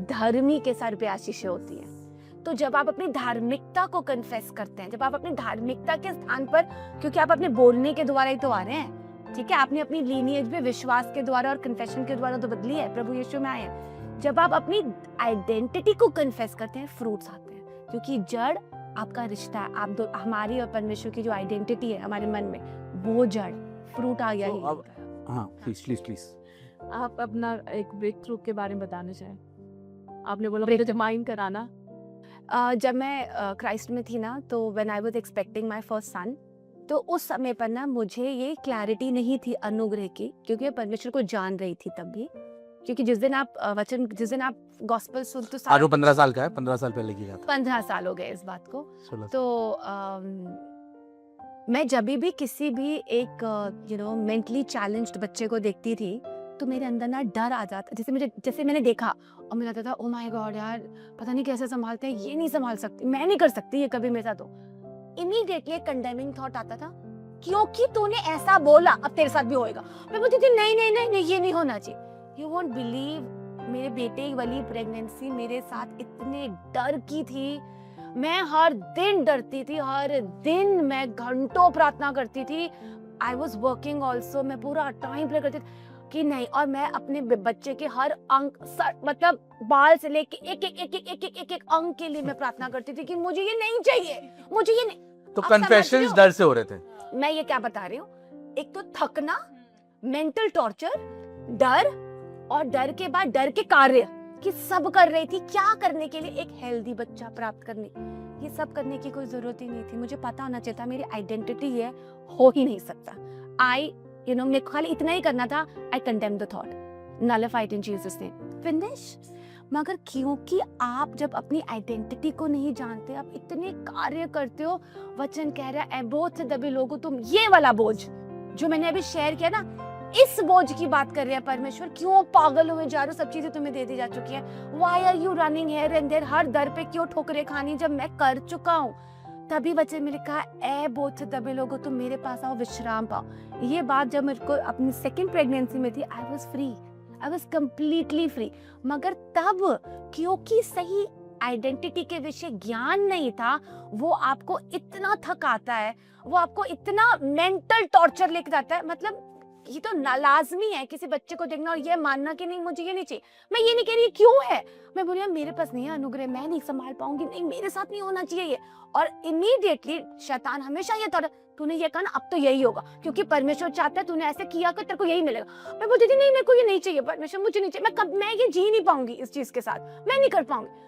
धर्मी के सर पे आशीषें होती हैं। तो जब आप अपनी धार्मिकता को कन्फेस करते हैं, जब आप अपनी धार्मिकता के स्थान पर, क्योंकि आप अपने बोलने के द्वारा ही तो आ रहे हैं, ठीक है, आपने अपनी लीनिएज में विश्वास के द्वारा और कन्फेशन के द्वारा तो बदली है, प्रभु यीशु में आए हैं। जब आप अपनी आइडेंटिटी को कन्फेस करते हैं, फ्रूट्स आते हैं, क्योंकि जड़ आपका रिश्ता है। आप दो, हमारी और परमेश्वर की जो आइडेंटिटी है हमारे मन में, वो जड़ फ्रूट आ गया ही। अब हाँ, प्लीज आप अपना एक ब्रेक थ्रू के बारे में बताना चाहें। आपने बोला डिटरमाइन कराना। जब मैं क्राइस्ट में थी ना, तो when I was expecting my first son, तो उस समय पर ना मुझे ये क्लैरिटी नहीं थी अनुग्रह की, क्योंकि मैं परमेश्वर को जान रही थी तब भी। क्योंकि जिस दिन आप गॉस्पेल सुनते हो, आज वो 15 साल का है, 15 साल पहले की बात 15 साल हो गए इस बात को। 16 तो मैं जब भी किसी भी एक मेंटली चैलेंज्ड बच्चे को देखती थी, तो मेरे अंदर ना डर आ जाता। जैसे मैंने देखा और मुझे लगता था ओ माय गॉड यार, पता नहीं कैसे संभालते हैं, ये नहीं संभाल सकती, मैं नहीं कर सकती ये कभी मेरे साथ हो। इमीडिएटली एक कंडेमिंग थॉट आता था, क्योंकि तूने ऐसा बोला अब तेरे साथ भी होएगा। मैं बोलती थी नहीं नहीं नहीं नहीं, ये नहीं होना चाहिए। यू वोंट बिलीव, मेरे बेटे वाली प्रेगनेंसी मेरे साथ इतने डर की थी। मैं हर दिन डरती थी, हर दिन मैं घंटों प्रार्थना करती थी। आई वॉज वर्किंग ऑल्सो, मैं पूरा टाइम प्ले करती थी कि नहीं, और मैं अपने बच्चे के हर अंक, मतलब बाल से लेके एक अंक के लिए मैं प्रार्थना करती थी कि मुझे ये नहीं चाहिए, मुझे ये नहीं। तो कन्फेशंस डर से हो रहे थे। मैं ये क्या बता रही हूँ, एक तो थकना, मेंटल टॉर्चर, डर, और डर के बाद डर के कार्य कि सब कर रही थी क्या करने के लिए, एक हेल्दी बच्चा प्राप्त करने। ये सब करने की कोई जरूरत ही नहीं थी। मुझे पता होना चाहिए था मेरी आइडेंटिटी है, हो ही नहीं सकता। मेरे को खाली इतना ही करना था, आई condemn the thought, nullified in Jesus name, finish. मगर क्योंकि आप जब अपनी आइडेंटिटी को नहीं जानते, आप इतने कार्य करते हो, वचन कह रहा है बोझ से दबे लोगो तुम, ये वाला बोझ जो मैंने अभी शेयर किया ना, इस बोझ की बात कर रहे हैं परमेश्वर। क्यों पागल हुए जा रहे हो, सब चीजें तुम्हें दे दी जा चुकी है। Why are you running here and there, हर दर पे क्यों ठोकरें खानी जब मैं कर चुका हूँ। तभी वचन में लिखा है बोझ से दबे लोगो तुम मेरे पास आओ, विश्राम पाओ। ये बात जब मेरे को अपनी सेकंड प्रेगनेंसी में थी, I was free, I was completely free. मगर तब क्योंकि सही आइडेंटिटी के विषय ज्ञान नहीं था, वो आपको इतना थकाता है, वो आपको इतना मेंटल टॉर्चर लेके जाता है। मतलब ये तो लाजमी है किसी बच्चे को देखना और ये मानना कि नहीं मुझे ये नहीं चाहिए। मैं ये नहीं कह रही क्यों है, मैं बोली मेरे पास नहीं है अनुग्रह, मैं नहीं संभाल पाऊंगी, नहीं मेरे साथ नहीं होना चाहिए ये। और इमीडिएटली शैतान हमेशा ये थोड़ा, तूने ये कहा ना अब तो यही होगा, क्योंकि परमेश्वर चाहता है तूने ऐसे किया कर तेरे को यही मिलेगा। मैं बोलती थी नहीं मेरे को ये नहीं चाहिए परमेश्वर, मुझे नहीं चाहिए, मैं ये जी नहीं पाऊंगी इस चीज के साथ, मैं नहीं कर पाऊंगी।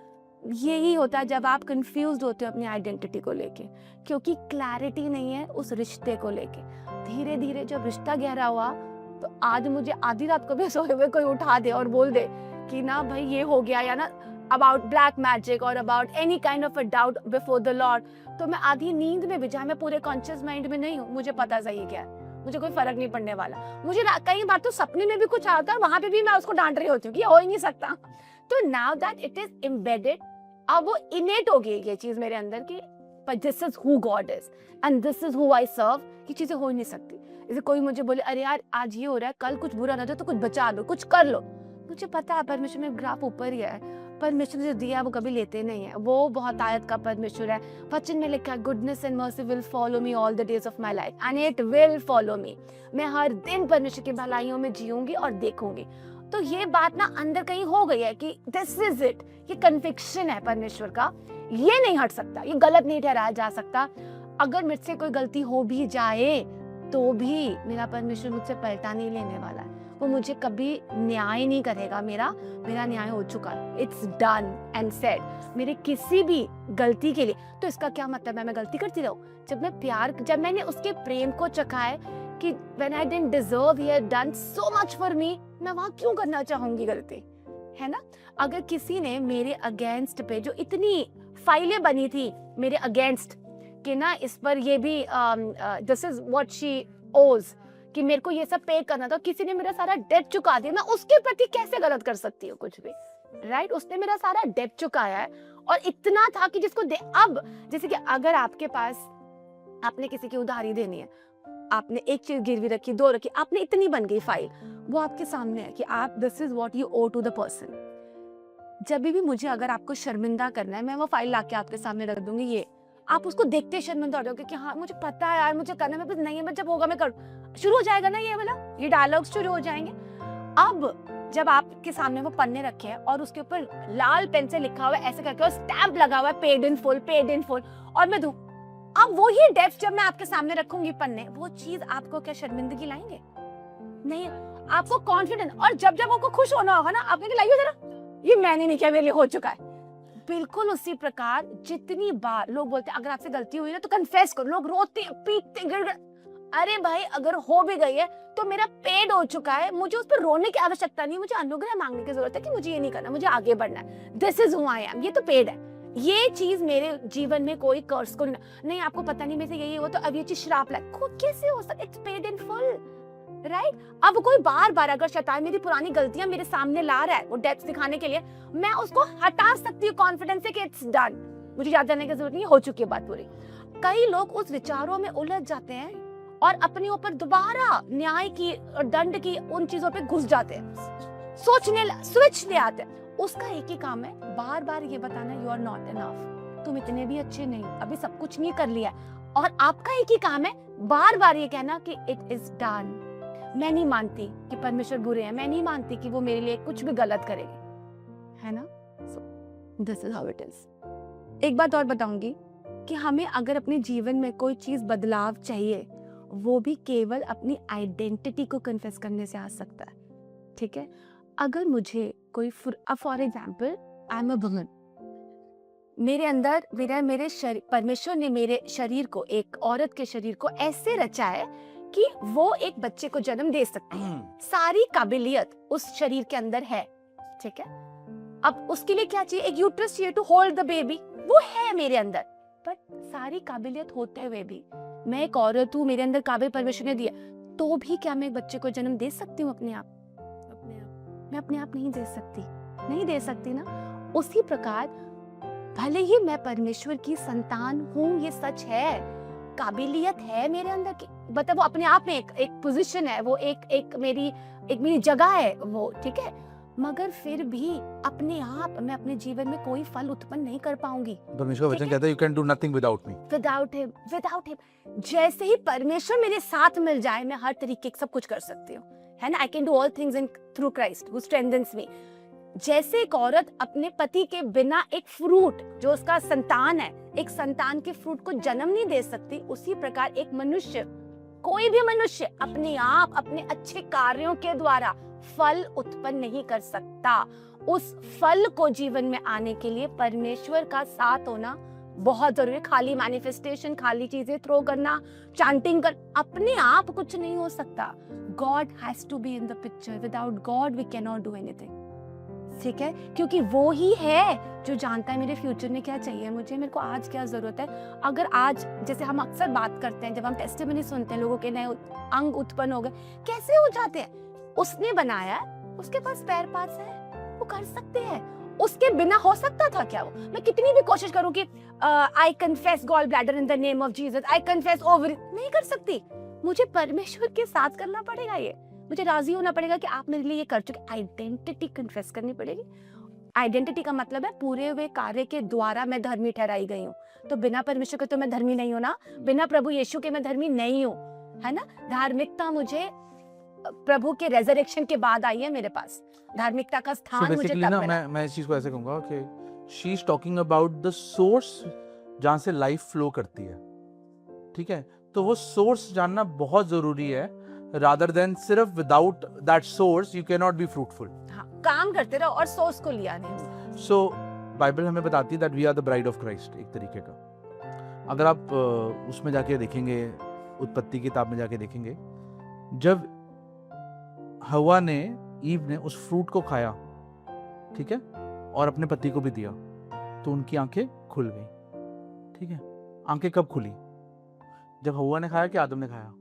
यही होता है जब आप कंफ्यूज्ड होते हो अपनी आइडेंटिटी को लेके, क्योंकि क्लैरिटी नहीं है उस रिश्ते को लेके। धीरे धीरे जब रिश्ता गहरा हुआ, तो आज मुझे आधी रात को भी सोए हुए कोई उठा दे और बोल दे कि ना भाई ये हो गया, या ना अबाउट ब्लैक मैजिक और about any kind of a doubt before the Lord, तो मैं आधी नींद में भी, जहाँ मैं पूरे कॉन्शियस माइंड में नहीं हूँ, मुझे पता सही क्या है, मुझे कोई फर्क नहीं पड़ने वाला। मुझे कई बार तो सपने में भी कुछ आता है, वहां पे भी मैं उसको डांट रही होती हूँ कि हो ही नहीं सकता। तो now that it is embedded, अब वो इनेट हो गई ये चीज मेरे अंदर की, but this is who God is and this is who I serve, ये चीजें हो ही नहीं सकती। जैसे कोई मुझे बोले अरे यार आज ये हो रहा है, कल कुछ बुरा ना हो तो कुछ बचा लो, कुछ कर लो, मुझे पता है परमेश्वर में ग्राफ ऊपर ही है। परमेश्वर ने जो दिया है वो कभी लेते नहीं है, वो बहुत आयत का परमेश्वर है। वचन में लिखा है goodness and mercy will follow me all the days of my life and it will follow me. मैं हर दिन परमेश्वर की भलाइयों में जीऊंगी और देखूंगी। तो ये बात ना अंदर कहीं हो गई है कि दिस इज इट, ये कन्विक्शन है परमेश्वर का, ये नहीं हट सकता, ये गलत नहीं ठहराया जा सकता। अगर मुझसे कोई गलती हो भी जाए तो भी मेरा परमेश्वर मुझसे पलटा नहीं लेने वाला है, वो मुझे कभी न्याय नहीं करेगा। मेरा न्याय हो चुका है, इट्स डन एंड सेड। मेरे किसी भी गलती के लिए, तो इसका क्या मतलब है मैं गलती करती रहूं? जब मैंने उसके प्रेम को चखा है कि when I didn't deserve, he had done so much for me, मैं वहां क्यों करना चाहूंगी गलती, है ना? अगर किसी ने मेरे अगेंस्ट पे जो इतनी फाइलें बनी थी मेरे अगेंस्ट कि ना इस पर ये भी दिस इज व्हाट शी ओज, कि मेरे को ये सब पे करना था, किसी ने मेरा सारा डेट चुका दिया, मैं उसके प्रति कैसे गलत कर सकती हूँ कुछ भी, राइट? उसने मेरा सारा डेट चुकाया है और इतना था कि जिसको अब जैसे कि अगर आपके पास, आपने किसी की उधारी देनी है, आपने एक चीज गिरवी रखी, दो रखी, आपने इतनी बन गई फाइल, वो आपके सामने है कि आप this is what you owe to the person. जब भी मुझे अगर आपको शर्मिंदा करना है, मैं वो फाइल लाके आपके सामने रख दूंगी, ये आप उसको देखते ही शर्मिंदा हो जाओगे कि हाँ मुझे पता है यार, मुझे करना है, बस नहीं है, बस जब होगा मैं करूँ। शुरू हो जाएगा ना ये वाला, ये डायलॉग शुरू हो जाएंगे। अब जब आपके सामने वो पन्ने रखे हैं और उसके ऊपर लाल पेन से लिखा हुआ है ऐसे करके और स्टैंप लगा हुआ है पेड इन फुल, और मैं दूं, अब वो ही डेप्थ जब मैं आपके सामने रखूंगी पन्ने, वो चीज आपको क्या शर्मिंदगी लाएंगे? नहीं, आपको कॉन्फिडेंस। और जब जब आपको खुश होना होगा ना, आपने क्या लाइए जरा, ये मैंने नहीं किया, मेरे लिए हो चुका है। बिल्कुल उसी प्रकार जितनी बार लोग बोलते हैं अगर आपसे गलती हुई ना तो कन्फेस करो, लोग रोते पीटते गिड़गिड़, अरे भाई अगर हो भी गई है तो मेरा पेड हो चुका है, मुझे उस पर रोने की आवश्यकता नहीं, मुझे अनुग्रह मांगने की जरूरत है कि मुझे ये नहीं करना, मुझे आगे बढ़ना है, this is who I am, ये तो पेड है। ये चीज मेरे जीवन में कोई कर्स को नहीं, आपको पता नहीं मेरे से यही हुआ तो अब ये चीज श्राप लाए, खुद कैसे हो सकता? It's paid in full, right? अब कोई बार बार अगर शैतान मेरी पुरानी गलतियां मेरे सामने ला रहा है वो डेप्थ दिखाने के लिए, मैं उसको हटा सकती हूँ कॉन्फिडेंस से कि इट्स डन, मुझे याद करने की जरूरत नहीं, हो चुकी है बात पूरी। कई लोग उस विचारों में उलझ जाते हैं और अपने ऊपर दोबारा न्याय की और दंड की उन चीजों पे घुस जाते हैं, सोचने स्विच ले आते हैं। उसका एक ही काम है, बार बार ये बताना यू आर नॉट इनफ, तुम इतने भी अच्छे नहीं, अभी सब कुछ नहीं कर लिया। और आपका एक ही काम है बार बार ये कहना कि इट इज डन। मैं नहीं मानती कि परमेश्वर बुरे हैं, मैं नहीं मानती कि वो मेरे लिए कुछ भी गलत करेंगे, है ना? This is how it is. एक बात और बताऊंगी कि हमें अगर अपने जीवन में कोई चीज बदलाव चाहिए, वो भी केवल अपनी आइडेंटिटी को कन्फेस करने से आ सकता है, ठीक है? अगर मुझे कोई for example I am a woman, मेरे अंदर मेरे शरीर, परमेश्वर ने मेरे शरीर को, एक औरत के शरीर को ऐसे रचा है कि वो एक बच्चे को जन्म दे सकती है, सारी काबिलियत उस शरीर के अंदर है, ठीक है? अब उसके लिए क्या चाहिए? एक यूट्रस चाहिए टू होल्ड द बेबी, वो है मेरे अंदर, बट सारी काबिलियत होते हुए भी मैं एक औरत हूँ, मेरे अंदर काबिल परमेश्वर ने दिया, तो भी क्या मैं एक बच्चे को जन्म दे सकती हूँ अपने आप? मैं अपने आप नहीं दे सकती ना। उसी प्रकार भले ही मैं परमेश्वर की संतान हूँ, ये सच है, काबिलियत है मेरे अंदर की, मतलब वो अपने आप में एक पोजीशन है, वो एक मेरी जगह है वो, ठीक है? मगर फिर भी अपने आप मैं अपने जीवन में कोई फल उत्पन्न नहीं कर पाऊंगी। परमेश्वर का वचन कहता है you can do nothing without me, without him. जैसे ही परमेश्वर मेरे साथ मिल जाए, मैं हर तरीके से सब कुछ कर सकती हूँ, है ना? I can do all things in through Christ who strengthens me. जैसे एक औरत अपने पति के बिना एक फ्रूट जो उसका संतान है, एक संतान के फ्रूट को जन्म नहीं दे सकती, उसी प्रकार एक मनुष्य, कोई भी मनुष्य अपने आप अपने अच्छे कार्यों के द्वारा फल उत्पन्न नहीं कर सकता। उस फल को जीवन में आने के लिए परमेश्वर का साथ होना बहुत जरूरी है। खाली मैनिफेस्टेशन, खाली चीजें थ्रो करना, चांटिंग कर, अपने आप कुछ नहीं हो सकता। God has to be in the picture, without God we can not do anything, ठीक है? क्योंकि वो ही है जो जानता है मेरे फ्यूचर में क्या चाहिए मुझे, मेरे को आज क्या जरूरत है। अगर आज, जैसे हम अक्सर बात करते हैं, जब हम टेस्टिमनी सुनते हैं, लोगों के नए अंग उत्पन्न हो गए, कैसे हो जाते हैं? उसने बनाया, उसके पास पैर पास है, वो कर सकते हैं। उसके बिना हो सकता था क्या? वो मैं कितनी भी कोशिश करूं कि I confess gall bladder in the name of Jesus, I confess ovary, नहीं कर सकती। मुझे परमेश्वर के साथ करना पड़ेगा, ये मुझे राजी होना पड़ेगा कि आप मेरे लिए ये कर चुके। आइडेंटिटी कन्फेस करनी पड़ेगी। आइडेंटिटी का मतलब है पूरे हुए कार्य के द्वारा मैं धर्मी ठहराई गई हूँ। तो बिना परमेश्वर के तो मैं धर्मी नहीं हूँ ना, बिना प्रभु यीशु के मैं धर्मी नहीं हूँ, है ना? धार्मिकता मुझे प्रभु के रेजरेक्शन के बाद आई है मेरे पास, धार्मिकता का स्थान मुझे तब मिला। मैं इस चीज को ऐसे कहूंगा कि she is talking about the source जहां से लाइफ फ्लो करती है, ठीक है? तो वो सोर्स जानना बहुत जरूरी है, rather than सिर्फ without that source you cannot be fruitful. हाँ, काम करते रहो और सोर्स को लिया नहीं। So बाइबल हमें बताती है that we are the bride of Christ, एक तरीके का। अगर आप उसमें जाके देखेंगे, उत्पत्ति की किताब में जाके देखेंगे, जब हवा ने, ईव ने उस फ्रूट को खाया, ठीक है, और अपने पति को भी दिया, तो उनकी आंखें खुल गई, ठीक है? आंखें कब खुली? जब हवा ने खाया कि आदम ने खाया?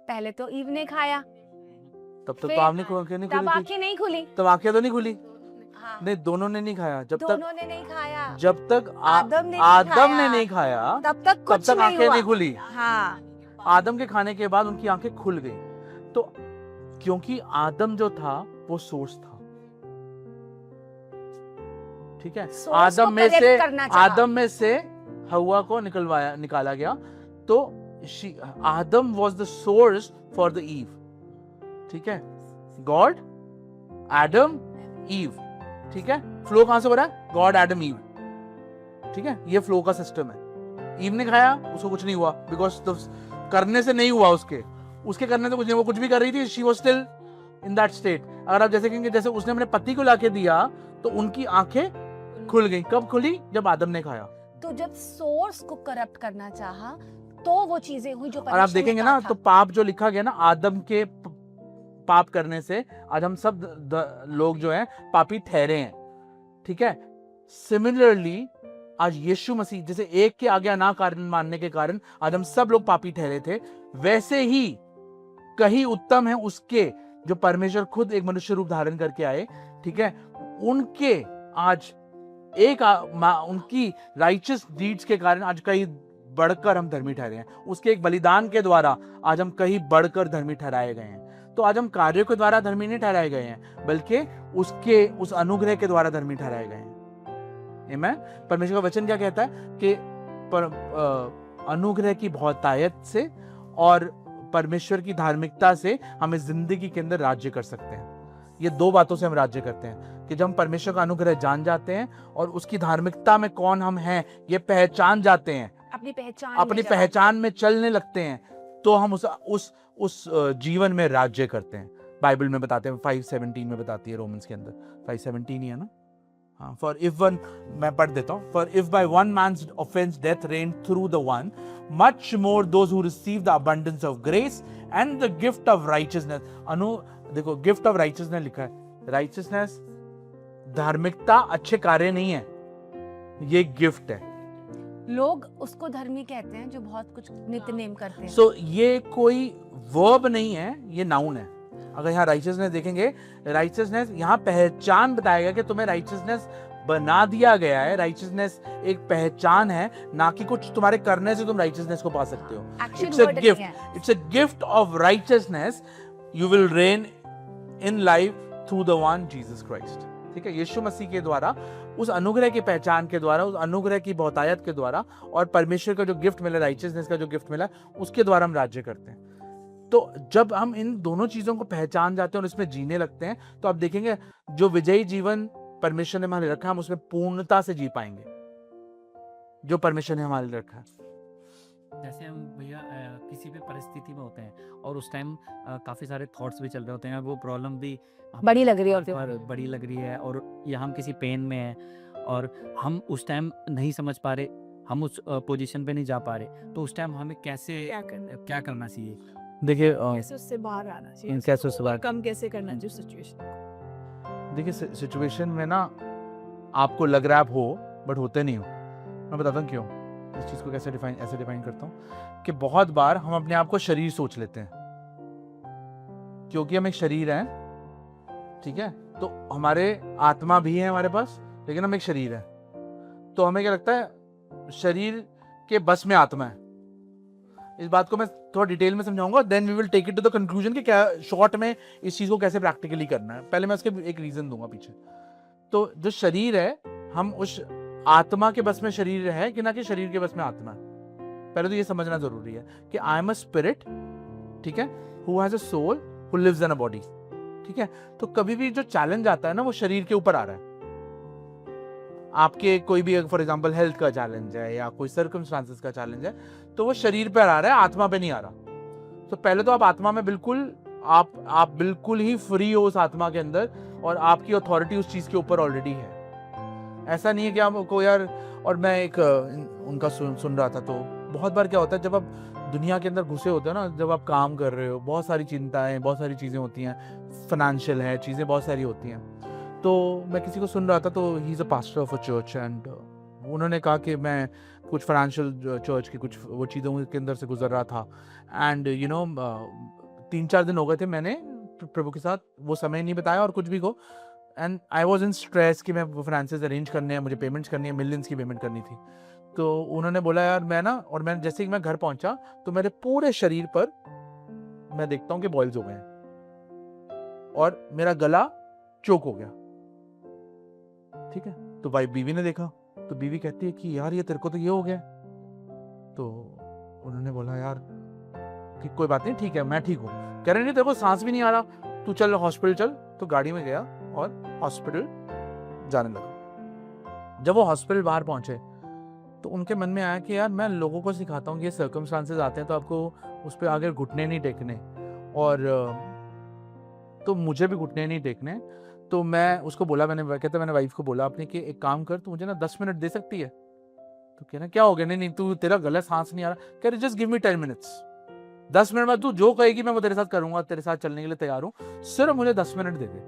पहले तो ईव ने खाया, तब तक तो आंखें नहीं खुली, तब आंखें नहीं खुली, तब आंखें तो नहीं खुली। हाँ। नहीं, दोनों ने नहीं खाया। दोनों ने नहीं खाया, जब तक आदम ने नहीं खाया, तब तक कुछ नहीं आंखें नहीं खुली। हाँ। आदम के खाने के बाद उनकी आंखें खुल गई। तो क्योंकि आदम जो था वो सोर्स था, ठीक है, Source को आदम में correct से करना चाहा। आदम में से हवा को निकाला गया, तो Adam was the source for the Eve, ठीक है, गॉड एडम ईव, ठीक है, फ्लो कहां से हो रहा है, गॉड एडम ईव, ठीक है, ये फ्लो का सिस्टम है। ईव ने खाया, उसको कुछ नहीं हुआ, बिकॉज करने से नहीं हुआ, उसके करने से कुछ नहीं, वो कुछ भी कर रही थी, she was still in that state. अगर आप जैसे कहेंगे जैसे उसने अपने पति को लाके दिया तो उनकी आंखें खुल गई, कब खुली, जब आदम ने खाया। तो जब सोर्स को करप्ट करना चाहा तो वो चीजें हुई जो और आप punishment देखेंगे का ना था। तो पाप जो लिखा गया ना, आदम के पाप करने से आज हम सब लोग जो हैं पापी ठहरे हैं, ठीक है। सिमिलरली आज यीशु मसीह जैसे एक के आज्ञा ना कारण मानने के कारण आज हम सब लोग पापी ठहरे थे, वैसे ही कहीं उत्तम है उसके जो परमेश्वर खुद एक मनुष्य रूप धारण करके आए, ठीक है, उनके आज उनकी राइचियस डीड्स के कारण आज कहीं बढ़कर हम धर्मी ठहरे हैं। उसके एक बलिदान के द्वारा आज हम कहीं बढ़कर धर्मी ठहराए गए हैं। तो आज हम कार्यों के द्वारा धर्मी नहीं ठहराए गए हैं, बल्कि उसके उस अनुग्रह के द्वारा धर्मी ठहराए गए हैं। आमीन। परमेश्वर का वचन क्या कहता है कि अनुग्रह की बहुतायत से और परमेश्वर की धार्मिकता से हम इस जिंदगी के अंदर राज्य कर सकते हैं। ये दो बातों से हम राज्य करते हैं कि जब हम परमेश्वर का अनुग्रह जान जाते हैं और उसकी धार्मिकता में कौन हम हैं ये पहचान जाते हैं, अपनी पहचान में चलने लगते हैं, तो हम उस जीवन में राज्य करते हैं। बाइबल में बताते हैं 5:17 में बताती है, रोमन्स के अंदर 5:17 ही है ना। हाँ, फॉर इफ वन, मैं पढ़ देता हूँ, for if by one man's offense death reigned through the one, much more those who receive the abundance of grace and the gift of righteousness। देखो गिफ्ट ऑफ राइचियसनेस लिखा है। Righteousness धार्मिकता अच्छे कार्य नहीं है, ये गिफ्ट है। लोग उसको धर्मी कहते हैं जो बहुत कुछ नित्यनेम करते हैं। सो ये कोई वर्ब नहीं है, ये नाउन है। अगर यहाँ राइचियसनेस देखेंगे, राइचियसनेस यहाँ पहचान बताया गया कि तुम्हें राइचियसनेस बना दिया गया है। राइचियसनेस एक पहचान है, ना कि कुछ तुम्हारे करने से तुम राइचियसनेस को पा सकते हो। It's a gift, it's a gift of righteousness. You will rain in life through the one Jesus Christ, ठीक है। यीशु मसीह के द्वारा, उस अनुग्रह की पहचान के द्वारा, उस अनुग्रह की बहुतायत के द्वारा और परमेश्वर का जो गिफ्ट मिला, राइचियसनेस का जो गिफ्ट मिला, उसके द्वारा हम राज्य करते हैं। तो जब हम इन दोनों चीजों को पहचान जाते हैं और इसमें जीने लगते हैं, तो आप देखेंगे जो विजयी जीवन परमेश्वर ने हमारे रखा, हम उसमें पूर्णता से जी पाएंगे जो परमेश्वर ने हमारे रखा है। जैसे हम भैया किसी भी परिस्थिति में होते हैं और उस टाइम काफ़ी सारे थॉट्स भी चल रहे होते हैं, वो प्रॉब्लम भी बड़ी लग रही होती है, बड़ी लग रही है, और या हम किसी पेन में हैं और हम उस टाइम नहीं समझ पा रहे, हम उस पोजीशन पे नहीं जा पा रहे, तो उस टाइम हमें कैसे क्या करना चाहिए? देखिए कैसे उससे बाहर आना चाहिए, कैसे उससे बाहर, कम कैसे करना चाहिए सिचुएशन। देखिए सिचुएशन में ना आपको लग रहा है आप हो, बट होते नहीं हो। मैं बताता हूँ क्यों। इस चीज को कैसे डिफाइन करता हूँ कि बहुत बार हम अपने आप को शरीर सोच लेते हैं, क्योंकि हम एक शरीर हैं, ठीक है, तो हमारे आत्मा भी है हमारे पास, लेकिन हम एक शरीर है। तो हमें क्या लगता है शरीर के बस में आत्मा है। इस बात को मैं थोड़ा डिटेल में समझाऊंगा, then we will take it to the conclusion कि क्या शॉर्ट में इस चीज को कैसे प्रैक्टिकली करना है। पहले मैं उसके एक रीजन दूंगा पीछे। तो जो शरीर है, हम उस आत्मा के बस में शरीर है कि ना कि शरीर के बस में आत्मा है। पहले तो ये समझना जरूरी है कि आई एम अ स्पिरिट, ठीक है, who has a soul, who lives in a body, ठीक है। तो कभी भी जो चैलेंज आता है ना, वो शरीर के ऊपर आ रहा है। आपके कोई भी फॉर एग्जांपल हेल्थ का चैलेंज है या कोई सर्कमस्टांसेस का चैलेंज है, तो वो शरीर पे आ रहा है, आत्मा पे नहीं आ रहा। तो पहले तो आप आत्मा में बिल्कुल आप बिल्कुल ही फ्री हो उस आत्मा के अंदर, और आपकी अथॉरिटी उस चीज के ऊपर ऑलरेडी है। ऐसा नहीं है कि आपको यार, और मैं एक उनका सुन रहा था, तो बहुत बार क्या होता है जब आप दुनिया के अंदर घुसे होते हो ना, जब आप काम कर रहे हो, बहुत सारी चिंताएं, बहुत सारी चीजें होती हैं, फाइनेंशियल है, चीजें बहुत सारी होती हैं। तो मैं किसी को सुन रहा था, तो he is a pastor of a church, and उन्होंने कहा कि मैं कुछ फाइनेंशियल चर्च की कुछ वो चीज़ों के अंदर से गुजर रहा था, एंड 3-4 दिन हो गए थे मैंने प्रभु के साथ वो समय नहीं बताया और कुछ भी को, and I was in stress कि मैं वो फाइनेंसेस अरेंज करने हैं, मुझे पेमेंट्स करनी है, मिलियंस की पेमेंट करनी थी। तो उन्होंने बोला यार मैं ना, और मैं जैसे ही मैं घर पहुंचा तो मेरे पूरे शरीर पर मैं देखता हूँ कि बॉयल्स हो गए हैं और मेरा गला चोक हो गया, ठीक है। तो भाई बीवी ने देखा, तो बीवी कहती है कि यार ये तेरे को तो ये हो गया। तो उन्होंने बोला यार कि कोई बात नहीं, ठीक है, मैं ठीक हूँ। कह रहे नहीं तेरे को सांस भी नहीं आ रहा, तू चल हॉस्पिटल चल। तो गाड़ी में गया और हॉस्पिटल जाने लगा। जब वो हॉस्पिटल बाहर पहुंचे तो उनके मन में आया कि यार मैं लोगों को सिखाता हूँ कि ये सर्कमस्टांसेस आते हैं तो आपको उस पर आगे घुटने नहीं टेकने, और तो मुझे भी घुटने नहीं टेकने। तो मैं उसको बोला, मैंने वाइफ को बोला अपने कि एक काम कर, तू मुझे ना 10 मिनट दे सकती है। तो कह रहा क्या हो गया? नहीं तू, तेरा गला सांस नहीं आ रहा। कह रहे just give me 10 minutes, 10 minute में तू जो कहेगी मैं वो तेरे साथ करूंगा, तेरे साथ चलने के लिए तैयार हूँ, सिर्फ मुझे 10 मिनट दे दे।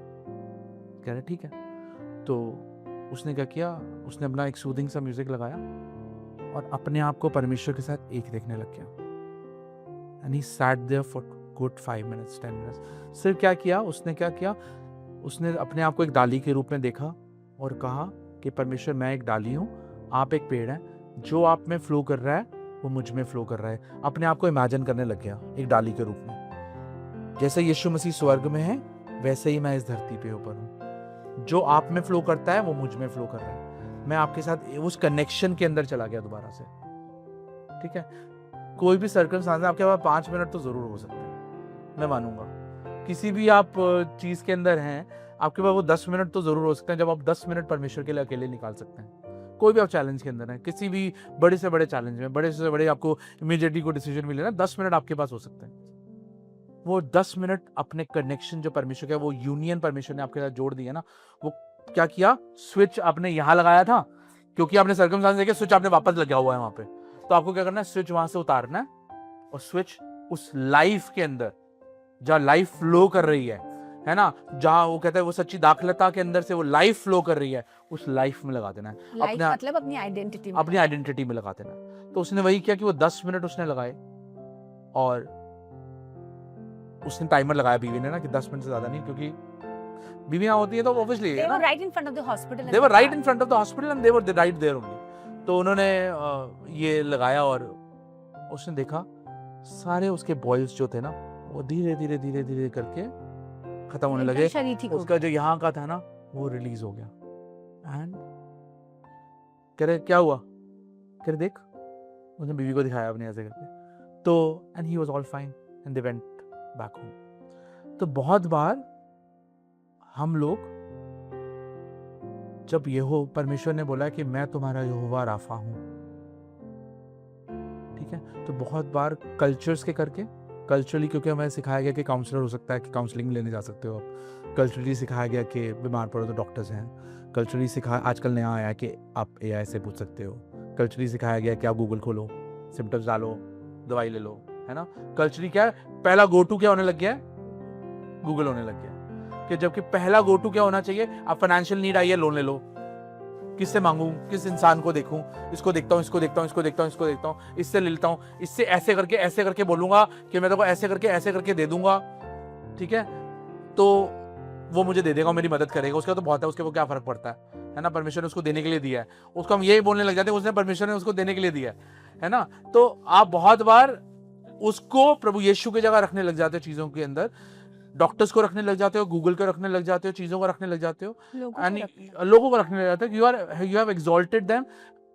कह रहे ठीक है। तो उसने क्या किया, उसने अपना एक सूदिंग सा म्यूजिक लगाया और अपने आप को परमेश्वर के साथ एक देखने लग गया। And he sat there for good 5 minutes 10 minutes. सिर्फ क्या किया उसने अपने आप को एक डाली के रूप में देखा और कहा कि परमेश्वर मैं एक डाली हूँ, आप एक पेड़ हैं, जो आप में फ्लो कर रहा है वो मुझ में फ्लो कर रहा है। अपने आप को इमेजिन करने लग गया एक डाली के रूप में। जैसे यीशु मसीह स्वर्ग में है वैसे ही मैं इस धरती पे ऊपर हूँ, जो आप में फ्लो करता है वो मुझ में फ्लो कर रहा है। मैं आपके साथ उस कनेक्शन के अंदर चला गया दोबारा से। ठीक है, कोई भी सर्कमस्टांस आपके पास 5 मिनट तो जरूर हो सकते हैं, मैं मानूंगा। किसी भी आप चीज के अंदर हैं, आपके पास वो 10 मिनट तो जरूर हो सकते हैं जब आप 10 मिनट परमेश्वर के लिए अकेले निकाल सकते हैं। कोई भी आप चैलेंज के अंदर है, किसी भी बड़े से बड़े चैलेंज में, बड़े से बड़े आपको इमीडिएटली को डिसीजन मिले ना, 10 मिनट आपके पास हो सकते हैं। वो 10 मिनट अपने कनेक्शन जो परमेश्वर का, वो यूनियन परमेश्वर ने आपके साथ जोड़ दिया ना, वो क्या किया, स्विच आपने यहाँ लगाया था क्योंकि आपने सर्कमस्टांस देखे, स्विच आपने वापस लगा हुआ है वहां पे। तो आपको क्या करना है, स्विच वहां से उतारना है और स्विच उस लाइफ के अंदर जहाँ लाइफ फ्लो कर रही है ना, जहाँ वो कहता है वो सच्ची दाखलता के अंदर से वो लाइफ फ्लो कर रही है, उस लाइफ में लगा देना है। मतलब अपनी आइडेंटिटी में लगा देना है। तो उसने वही किया कि वो 10 मिनट उसने लगाए और उसने टाइमर लगाया बीवी ने ना कि 10 मिनट से ज्यादा नहीं, क्योंकि बीवियां होती है तो obviously they were right in front of the hospital they were right in front of the hospital and they were right there only। तो उन्होंने ये लगाया और उसने देखा सारे उसके बॉयल्स जो थे ना वो धीरे धीरे धीरे धीरे करके खत्म होने लगे। उसका जो यहाँ का था ना वो रिलीज हो गया। एंड कह रहे क्या हुआ, कह रहे देख, उसने बीवी को दिखाया अपने ऐसे करके। तो and he was all fine and they went back home. तो बहुत बार हम लोग, जब परमेश्वर ने बोला कि मैं तुम्हारा यहोवा राफा हूं, ठीक है, तो बहुत बार कल्चर्स के करके, कल्चरली, क्योंकि हमें सिखाया गया कि काउंसलर हो सकता है कि काउंसलिंग लेने जा सकते हो आप। कल्चरली सिखाया गया कि बीमार पड़ो तो डॉक्टर्स हैं। कल्चरली सिखाया, आजकल नया आया कि आप AI से पूछ सकते हो। कल्चरली सिखाया गया कि आप गूगल खोलो, सिम्टम्स डालो, दवाई ले लो, है ना। कल्चरली क्या है, पहला गो टू क्या होने लग गया है, गूगल होने लग गया कि जबकि पहला गो टू क्या होना चाहिए, आप फाइनेंशियल नीड आई है, लोन ले लो। किससे मांगू, किस इंसान को देखूं, इसको देखता हूं, इसको देखता हूं, इसको देखता हूं, इसको देखता हूं, इससे ले लेता हूं, इससे ऐसे करके बोलूंगा कि मैं तो ऐसे करके दे दूंगा, ठीक है, तो वो मुझे दे देगा, मेरी मदद करेगा। उसका तो बहुत है, उसके वो क्या फर्क पड़ता है ना। परमेश्वर ने उसको देने के लिए दिया है, उसको हम यही बोलने लग जाते हैं उसने परमेश्वर ने उसको देने के लिए दिया है ना। तो आप बहुत बार उसको प्रभु यीशु की जगह रखने लग जाते हो, चीजों के अंदर डॉक्टर्स को रखने लग जाते हो, गूगल को रखने लग जाते हो, चीजों को रखने लग जाते हो, लोगों को रखने लग जाते हो। You have exalted them.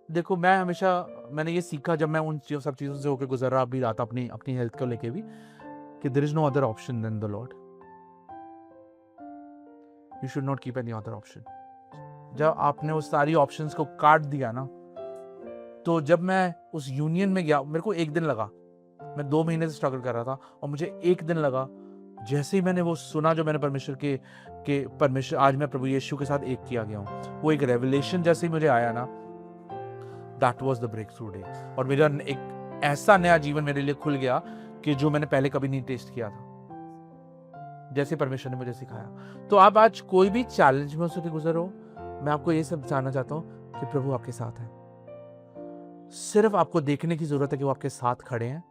देखो मैंने ये सीखा जब मैं उन सब चीजों से होकर गुजर रहा भी रहा था, अपनी हेल्थ को लेके भी, कि there is no other option than the Lord. You should not keep any other option. जब आपने उस सारी ऑप्शंस को काट दिया ना, तो जब मैं उस यूनियन में गया, मेरे को 1 दिन लगा, मैं 2 महीने से स्ट्रगल कर रहा था, और मुझे 1 दिन लगा। जैसे ही मैंने वो सुना जो मैंने परमेश्वर आज मैं प्रभु यीशु के साथ एक किया गया हूँ, वो एक रेवलेशन जैसे ही मुझे आया ना, that was the breakthrough day. और मेरा एक ऐसा नया जीवन मेरे लिए खुल गया कि जो मैंने पहले कभी नहीं टेस्ट किया था, जैसे परमेश्वर ने मुझे सिखाया। तो आप आज कोई भी चैलेंज में उससे गुजरो, मैं आपको ये सब जानना चाहता हूँ कि प्रभु आपके साथ है। सिर्फ आपको देखने की जरूरत है कि वो आपके साथ खड़े हैं,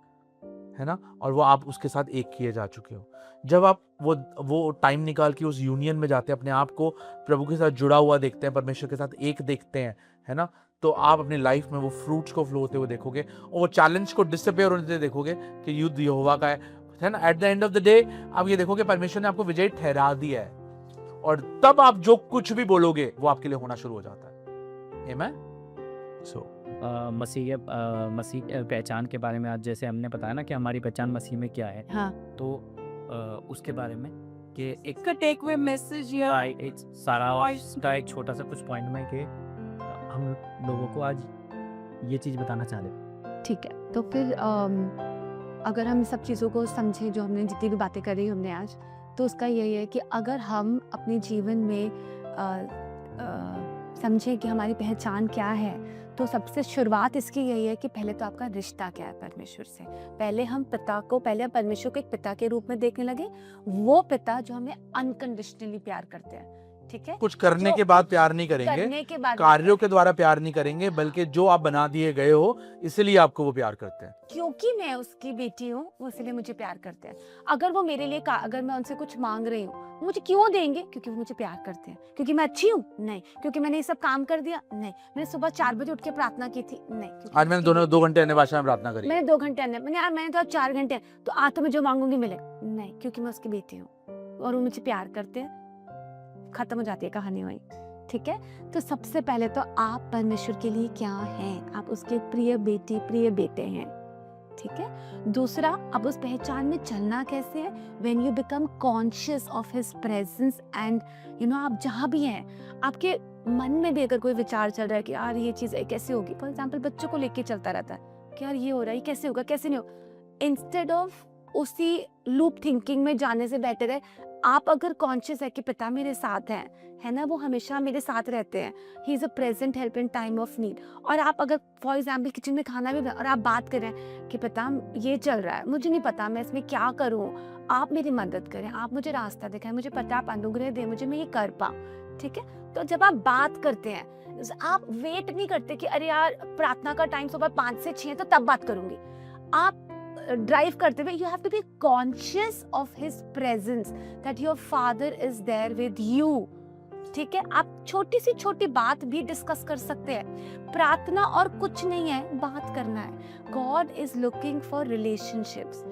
है ना, और वो आप उसके साथ एक किए जा चुके हो। जब आप वो टाइम निकाल के उस यूनियन में जाते हैं, अपने आप को प्रभु के साथ जुड़ा हुआ देखते हैं, परमेश्वर के साथ एक देखते हैं, है ना, तो आप अपनी लाइफ में वो फ्रूट्स को फ्लो होते हुए देखोगे, और वो चैलेंज को डिसअपियर होते देखोगे कि युद्ध यहोवा का है ना। At the end of the day आप ये देखोगे परमेश्वर ने आपको विजय ठहरा दिया है, और तब आप जो कुछ भी बोलोगे वो आपके लिए होना शुरू हो जाता है। Amen? So, मसीह पहचान के बारे में आज जैसे हमने बताया ना कि हमारी पहचान मसीह में क्या है, हाँ। तो उसके बारे में कि एक इसका टेक अवे मैसेज या एक सारा का एक छोटा सा कुछ पॉइंट में कि हम लोगों को आज ये चीज़ बताना चाह रहे हैं। ठीक है, तो फिर अगर हम सब चीज़ों को समझें, जो हमने जितनी भी बातें करी हमने आज, तो उसका यही है कि अगर हम अपने जीवन में समझें कि हमारी पहचान क्या है, तो सबसे शुरुआत इसकी यही है कि पहले तो आपका रिश्ता क्या है परमेश्वर से। पहले हम परमेश्वर को एक पिता के रूप में देखने लगे, वो पिता जो हमें अनकंडीशनली प्यार करते हैं, ठीक है। कुछ करने जो के बाद प्यार नहीं करेंगे, करने के बाद कार्यों के द्वारा प्यार नहीं करेंगे, बल्कि जो आप बना दिए गए हो इसलिए आपको वो प्यार करते हैं। क्योंकि मैं उसकी बेटी हूँ, वो इसलिए मुझे प्यार करते हैं। अगर वो मेरे लिए अगर मैं उनसे कुछ मांग रही हूँ, वो मुझे क्यों देंगे? क्योंकि वो मुझे प्यार करते हैं। क्योंकि मैं अच्छी हूँ? नहीं। क्योंकि मैंने ये सब काम कर दिया? नहीं। मैंने सुबह 4 बजे उठ के प्रार्थना की थी? नहीं। आज मैंने 2 घंटे अन्य भाषा में प्रार्थना करी। मैंने 2 घंटे मैंने तो 4 घंटे, तो आज तो मैं जो मांगूंगी मिलेगा? नहीं, क्योंकि मैं उसकी बेटी हूँ और वो मुझे प्यार करते हैं। खत्म हो जाती है कहानी वहीं, ठीक है। तो सबसे पहले तो आप परमेश्वर के लिए क्या हैं? आप उसके प्रिय बेटी, प्रिय बेटे हैं, ठीक है। दूसरा, अब उस पहचान में चलना कैसे है? When you become conscious of his presence and आप जहाँ भी हैं, आपके मन में भी अगर कोई विचार चल रहा है कि यार ये चीज़ कैसे होगी, फॉर एग्जाम्पल बच्चों को लेके चलता रहता है कि यार ये हो रहा है, ये कैसे होगा, कैसे नहीं होगा, इंस्टेड ऑफ उसी लूप थिंकिंग में जाने से बेटर है आप अगर कॉन्शियस है कि पिता मेरे साथ है ना, वो हमेशा मेरे साथ रहते हैं, he is a present help in time of need. और आप अगर फॉर एग्जाम्पल किचन में खाना भी और आप बात करें कि पिता ये चल रहा है, मुझे नहीं पता मैं इसमें क्या करूं, आप मेरी मदद करें, आप मुझे रास्ता दिखाएं, मुझे पता, आप अनुग्रह दें मुझे, मैं ये कर पाऊँ, ठीक है। तो जब आप बात करते हैं, आप वेट नहीं करते कि अरे यार प्रार्थना का टाइम सुबह 5 से 6 तो तब बात करूंगी। आप ड्राइव करते हुए you have to be conscious of his presence, that your father is there with you, ठीक है। आप छोटी सी छोटी बात भी डिस्कस कर सकते हैं। प्रार्थना और कुछ नहीं है, बात करना है। God is looking for relationships.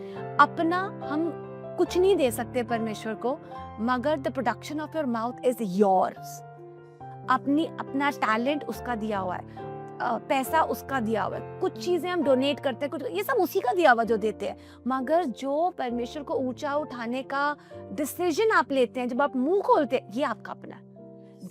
अपना हम कुछ नहीं दे सकते परमेश्वर को, मगर the production of your mouth is yours. अपना टैलेंट उसका दिया हुआ है, पैसा उसका दिया हुआ है, कुछ चीजें हम डोनेट करते हैं, कुछ ये सब उसी का दिया हुआ जो देते हैं, मगर जो परमेश्वर को ऊंचा उठाने का डिसीजन आप लेते हैं, जब आप मुंह खोलते हैं, ये आपका अपना है।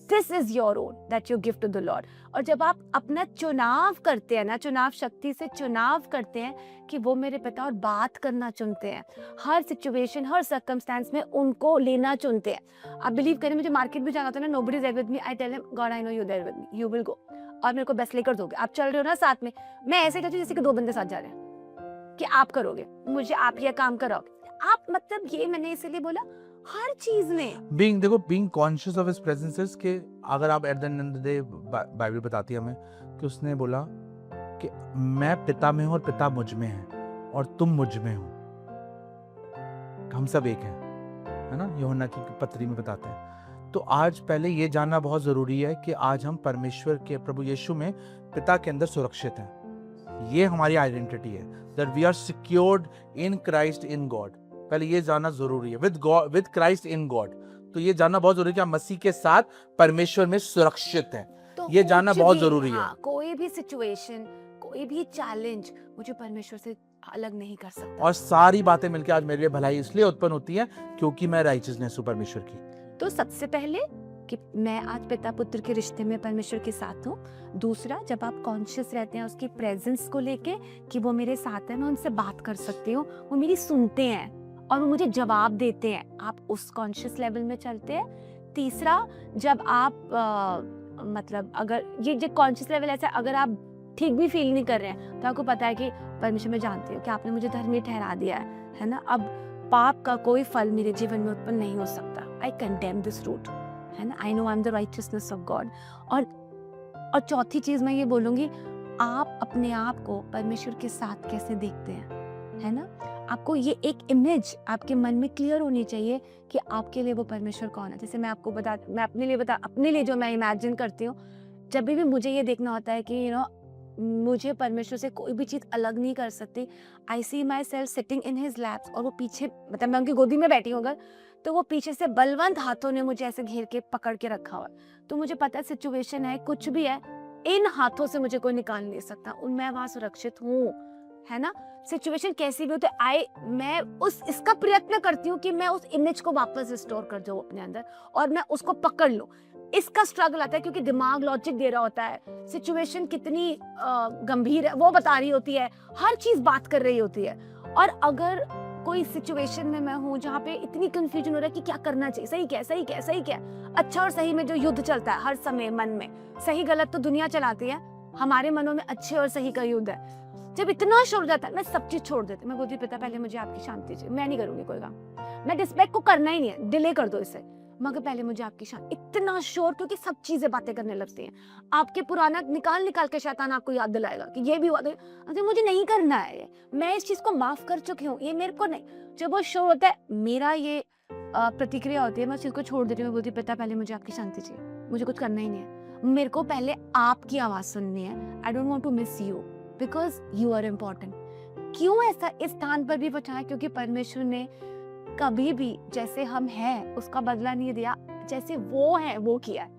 This is your own, that you give to the lord. और जब आप अपना चुनाव करते हैं ना, चुनाव शक्ति से चुनाव करते हैं कि वो मेरे पिता, और बात करना चुनते हैं, हर सिचुएशन हर सर्कमस्टेंस में उनको लेना चुनते हैं। आप बिलीव करें, मुझे मार्केट भी जाना होता है ना, nobody is there with me, I tell him God I know you there with me, you will go, और मेरे को बेस्ट लेकर दोगे, आप चल रहे हो ना साथ में, मैं ऐसे कहती हूँ जैसे कि 2 बंदे साथ जा रहे हैं कि आप करोगे मुझे, आप ये काम कराओगे आप, मतलब ये मैंने इसीलिए बोला हर चीज में being conscious of his presences के, अगर आप at the end of the day, Bible बताती है हमें कि उसने बोला कि मैं पिता में हूं और पिता मुझ में है और तुम मुझ में हो, हम सब एक हैं, है ना, यूहन्ना की पत्री में बताते हैं। तो आज पहले ये जानना बहुत जरूरी है कि आज हम परमेश्वर के प्रभु यीशु में पिता के अंदर सुरक्षित हैं। ये हमारी आइडेंटिटी है, that we are secured in Christ in God. पहले ये जानना जरूरी है, विद क्राइस्ट इन गॉड। तो ये जानना बहुत जरूरी है कि हम मसीह के साथ परमेश्वर में सुरक्षित हैं। तो ये जानना बहुत भी, जरूरी है। कोई भी सिचुएशन, कोई भी चैलेंज मुझे परमेश्वर से अलग नहीं कर सकता। और सारी बातें मिलकर आज मेरे लिए भलाई इसलिए उत्पन्न होती है क्योंकि मैं राइचियसनेस हूं परमेश्वर की। तो सबसे पहले कि मैं आज पिता पुत्र के रिश्ते में परमेश्वर के साथ हूँ। दूसरा, जब आप कॉन्शियस रहते हैं उसकी प्रेजेंस को लेके कि वो मेरे साथ है, मैं उनसे बात कर सकती हूँ, वो मेरी सुनते हैं और वो मुझे जवाब देते हैं, आप उस कॉन्शियस लेवल में चलते हैं। तीसरा, जब आप मतलब अगर ये कॉन्शियस लेवल ऐसा, अगर आप ठीक भी फील नहीं कर रहे हैं तो आपको पता है कि परमेश्वर में जानती हूँ कि आपने मुझे धर्मी ठहरा दिया है ना, अब पाप का कोई फल मेरे जीवन में उत्पन्न नहीं हो सकता। आई कंडेम दिस रूट, है ना, I know I am the righteousness of God. और चौथी चीज मैं ये बोलूंगी, आप अपने आप को परमेश्वर के साथ कैसे देखते हैं, है ना, आपको ये एक इमेज आपके मन में क्लियर होनी चाहिए कि आपके लिए वो परमेश्वर कौन है। जैसे मैं आपको मैं अपने लिए जो मैं इमेजिन करती हूँ, जब भी मुझे ये देखना होता है कि मुझे परमेश्वर से कोई भी चीज अलग नहीं कर सकती, I see myself sitting in his laps, और वो पीछे, मतलब मैं उनकी गोदी में बैठी हूँ अगर, तो वो पीछे से बलवंत हाथों ने मुझे ऐसे घेर के पकड़ के रखा हुआ है। तो मुझे पता है सिचुएशन है, कुछ भी है, इन हाथों से मुझे कोई निकाल नहीं सकता, मैं वहां सुरक्षित हूँ, है ना। सिचुएशन कैसी भी हो तो मैं इसका प्रयत्न करती हूँ कि मैं उस इमेज को वापस रिस्टोर कर जाऊँ अपने अंदर और मैं उसको पकड़ लूँ। इसका स्ट्रगल आता है क्योंकि दिमाग लॉजिक दे रहा होता है, सिचुएशन कितनी गंभीर है वो बता रही होती है, हर चीज बात कर रही होती है। और अगर कोई सिचुएशन में मैं हूँ जहाँ पे इतनी कंफ्यूजन हो रहा है कि क्या करना चाहिए, सही क्या सही क्या सही क्या, अच्छा और सही में जो युद्ध चलता है हर समय मन में, सही गलत तो दुनिया चलाती है, हमारे मनों में अच्छे और सही का युद्ध है। जब इतना शोर जाता है मैं सब चीज छोड़ देती, मैं बोलती पिता पहले मुझे आपकी शांति चाहिए, मैं नहीं करूंगी कोई काम, मैं डिस्पेक्ट को करना ही नहीं है, डिले कर दो इसे, मगर पहले मुझे आपकी शांति। इतना शोर क्योंकि सब चीजें बातें करने लगती हैं, आपके पुराना निकाल निकाल के शैतान आपको याद दिलाएगा कि ये भी हुआ, अरे मुझे नहीं करना है ये, मैं इस चीज को माफ कर चुकी हूँ, ये मेरे को नहीं। जब वो शोर होता है मेरा ये प्रतिक्रिया होती है, मैं उस चीज को छोड़ देती हूँ, मैं बोलती पिता पहले मुझे आपकी शांति चाहिए, मुझे कुछ करना ही नहीं है, मेरे को पहले आपकी आवाज सुननी है। I don't want to miss you because you are important. क्यों ऐसा इस स्थान पर भी बचाया? क्योंकि परमेश्वर ने कभी भी जैसे हम हैं उसका बदला नहीं दिया, जैसे वो है वो किया है।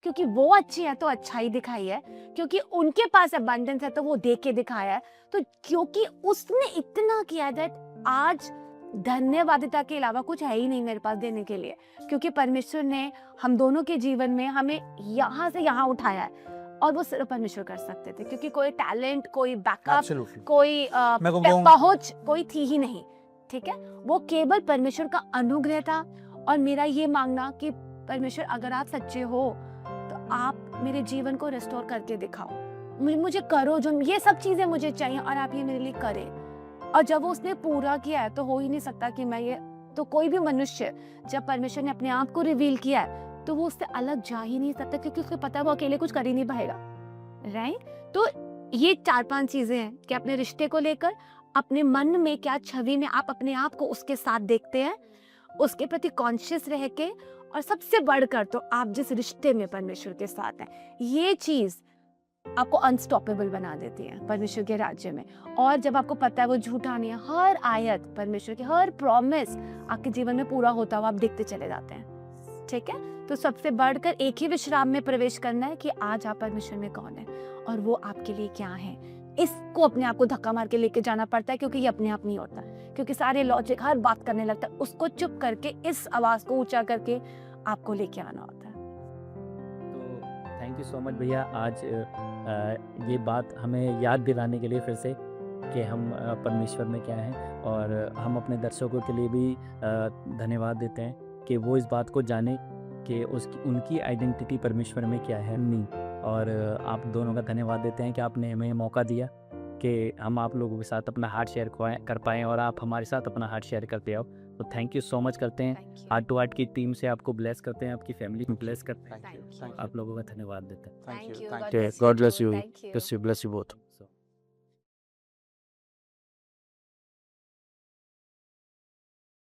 क्योंकि वो अच्छी है तो अच्छाई दिखाई है, क्योंकि उनके पास अबंडेंस है तो वो दे के दिखाया है। तो क्योंकि उसने इतना किया है आज धन्यवादिता के अलावा कुछ है ही नहीं मेरे पास देने के लिए, क्योंकि परमेश्वर ने हम दोनों के जीवन में हमें यहाँ से यहाँ उठाया है और वो सिर्फ परमेश्वर कर सकते थे, क्योंकि कोई टैलेंट, कोई बैकअप, Absolutely. कोई पहुंच कोई थी ही नहीं। ठीक है, वो केवल परमेश्वर का अनुग्रह था। और मेरा ये मांगना कि परमेश्वर अगर आप सच्चे हो तो आप मेरे जीवन को रिस्टोर करके दिखाओ, मुझे करो जो ये सब चीजें मुझे चाहिए और आप ये मेरे लिए करें। और जब वो उसने पूरा किया है तो हो ही नहीं सकता कि मैं ये, तो कोई भी मनुष्य जब परमेश्वर ने अपने आप को रिवील किया है तो वो उससे अलग जा ही नहीं सकता, क्योंकि उसको पता है वो अकेले कुछ कर ही नहीं पाएगा। राइट? तो ये 4-5 चीजें हैं कि अपने रिश्ते को लेकर अपने मन में क्या छवि में आप अपने आप को उसके साथ देखते हैं, उसके प्रति कॉन्शियस रह के, और सबसे बढ़कर तो आप जिस रिश्ते में परमेश्वर के साथ हैं, ये चीज आपको अनस्टॉपेबल बना देती है परमेश्वर के राज्य में। और जब आपको पता है वो झूठा नहीं है, हर आयत परमेश्वर की, हर प्रॉमिस आपके जीवन में पूरा होता हुआ आप देखते चले जाते हैं। ठीक है, तो सबसे बढ़कर एक ही विश्राम में प्रवेश करना है कि आज आप परमेश्वर में कौन है और वो आपके लिए क्या है। इसको अपने आप को धक्का मार के लेके जाना पड़ता है, क्योंकि ये अपने आप नहीं होता, क्योंकि सारे लॉजिक हर बात करने लगता है, उसको चुप करके इस आवाज को ऊंचा करके आपको लेके आना होता है। तो थैंक यू सो मच भैया, आज ये बात हमें याद दिलाने के लिए फिर से कि हम परमेश्वर में क्या हैं, और हम अपने दर्शकों के लिए भी धन्यवाद देते हैं कि वो इस बात को जाने कि उनकी आइडेंटिटी परमेश्वर में क्या है नहीं। और आप दोनों का धन्यवाद देते हैं कि आपने हमें मौका दिया कि हम आप लोगों के साथ अपना हार्ट शेयर कर पाएँ और आप हमारे साथ अपना हार्ट शेयर करते आओ। तो थैंक यू सो मच करते हैं, हार्ट टू हार्ट की टीम से आपको ब्लेस करते हैं, आपकी फैमिली को ब्लेस करते हैं, Thank you. आप लोगों का धन्यवाद देते हैं। Thank you. Thank God you. bless God you bless too. you. Thank you. Bless you both.